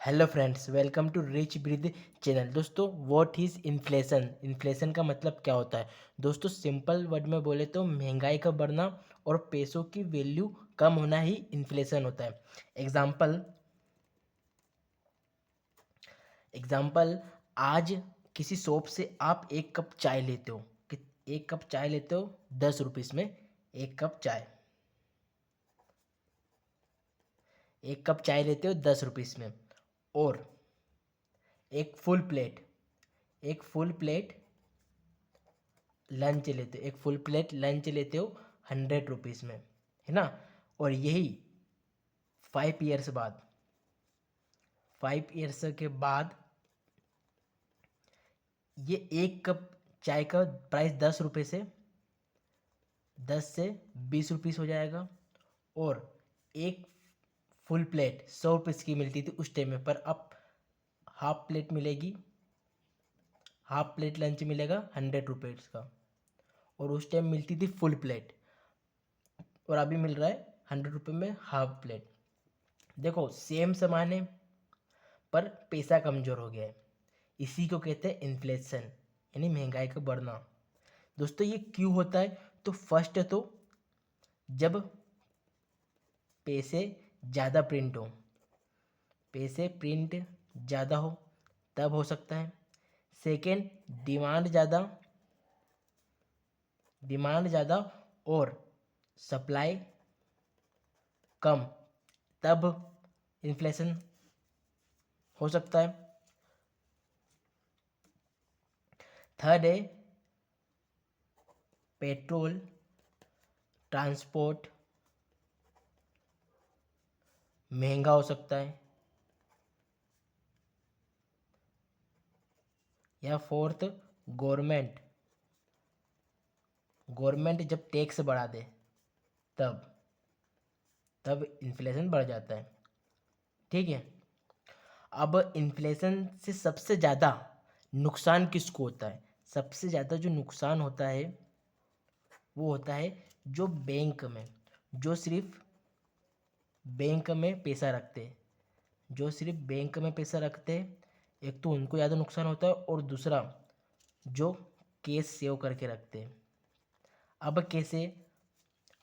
Hello friends, welcome to rich breath channel. दोस्तों, what is inflation? Inflation का मतलब क्या होता है? दोस्तों, सिंपल वर्ड में बोले तो महंगाई का बढ़ना और पैसों की वैल्यू कम होना ही इन्फ्लेशन होता है। एग्जाम्पल एग्जाम्पल आज किसी शॉप से आप एक कप चाय लेते हो कि एक कप चाय लेते हो 10 रुपीज़ में। एक कप चाय एक कप चाय लेते हो 10 रुपीज़ में। और एक फुल प्लेट एक फुल प्लेट लंच लेते हो 100 रुपीज़ में, है ना। और यही 5 ईयर्स बाद 5 ईयर्स के बाद ये एक कप चाय का प्राइस 10 से 20 रुपीज़ हो जाएगा। और एक फुल प्लेट 100 रुपीज़ की मिलती थी उस टाइम में, पर अब हाफ प्लेट मिलेगी। हाफ प्लेट लंच मिलेगा 100 रुपीज़ का, और उस टाइम मिलती थी फुल प्लेट, और अभी मिल रहा है 100 रुपये में हाफ प्लेट। देखो, सेम सामान है पर पैसा कमज़ोर हो गया है। इसी को कहते हैं इन्फ्लेशन, यानी महंगाई का बढ़ना। दोस्तों, ये क्यों होता है? तो फर्स्ट तो जब पैसे ज़्यादा प्रिंट हो पैसे प्रिंट ज़्यादा हो तब हो सकता है। सेकेंड, डिमांड ज़्यादा और सप्लाई कम, तब इन्फ्लेशन हो सकता है। थर्ड है पेट्रोल, ट्रांसपोर्ट महंगा हो सकता है। या फोर्थ, गवर्नमेंट गवर्नमेंट जब टैक्स बढ़ा दे तब तब इन्फ्लेशन बढ़ जाता है। ठीक है। अब इन्फ्लेशन से सबसे ज़्यादा नुकसान किसको होता है? सबसे ज़्यादा जो नुकसान होता है वो होता है जो बैंक में पैसा रखते हैं। जो सिर्फ बैंक में पैसा रखते हैं, एक तो उनको ज़्यादा नुकसान होता है, और दूसरा जो कैश सेव करके रखते हैं। अब कैसे?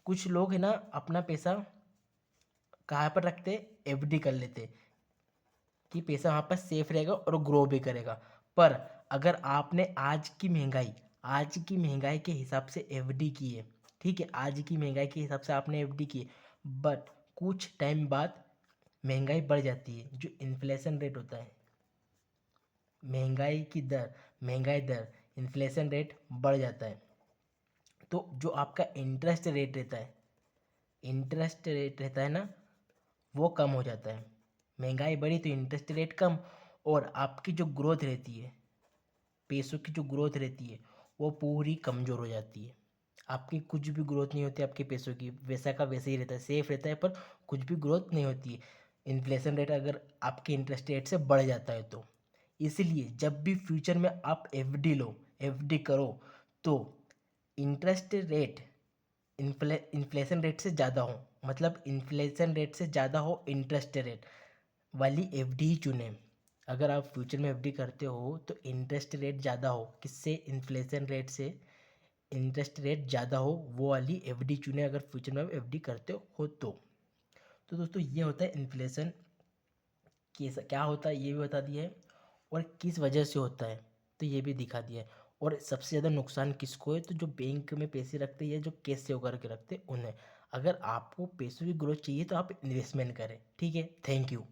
कुछ लोग है ना, अपना पैसा कहाँ पर रखते हैं? एफडी कर लेते हैं कि पैसा वहाँ पर सेफ रहेगा और ग्रो भी करेगा। पर अगर आपने आज की महंगाई के हिसाब से एफडी की है, ठीक है, आज की महंगाई के हिसाब से आपने एफडी की है, बट कुछ टाइम बाद महंगाई बढ़ जाती है। जो इन्फ्लेशन रेट होता है, महंगाई दर इन्फ्लेशन रेट बढ़ जाता है। तो जो आपका इंटरेस्ट रेट रहता है ना, वो कम हो जाता है। महंगाई बढ़ी तो इंटरेस्ट रेट कम, और आपकी जो ग्रोथ रहती है, पैसों की जो ग्रोथ रहती है, वो पूरी कमज़ोर हो जाती है। आपकी कुछ भी ग्रोथ नहीं होती, आपके पैसों की वैसा का वैसे ही रहता है, सेफ रहता है, पर कुछ भी ग्रोथ नहीं होती है। इन्फ्लेशन रेट अगर आपके इंटरेस्ट रेट से बढ़ जाता है तो। इसलिए जब भी फ्यूचर में आप एफडी करो, तो इंटरेस्ट रेट इन्फ्लेशन रेट से ज़्यादा हो, मतलब इन्फ्लेशन रेट से ज़्यादा हो इंटरेस्ट रेट वाली एफडी ही चुनें। अगर आप फ्यूचर में एफडी करते हो तो इंटरेस्ट रेट ज़्यादा हो, किससे? इन्फ्लेशन रेट से इंटरेस्ट रेट ज़्यादा हो, वो वाली एफडी चुनें अगर फ्यूचर में आप एफडी करते हो तो दोस्तों, ये होता है इन्फ्लेशन। क्या होता है ये भी बता दिया है, और किस वजह से होता है तो ये भी दिखा दिया है। और सबसे ज़्यादा नुकसान किसको है? तो जो बैंक में पैसे रखते हैं या जो कैश सेव करके रखते हैं उन्हें। अगर आपको पैसों की ग्रोथ चाहिए तो आप इन्वेस्टमेंट करें। ठीक है, थैंक यू।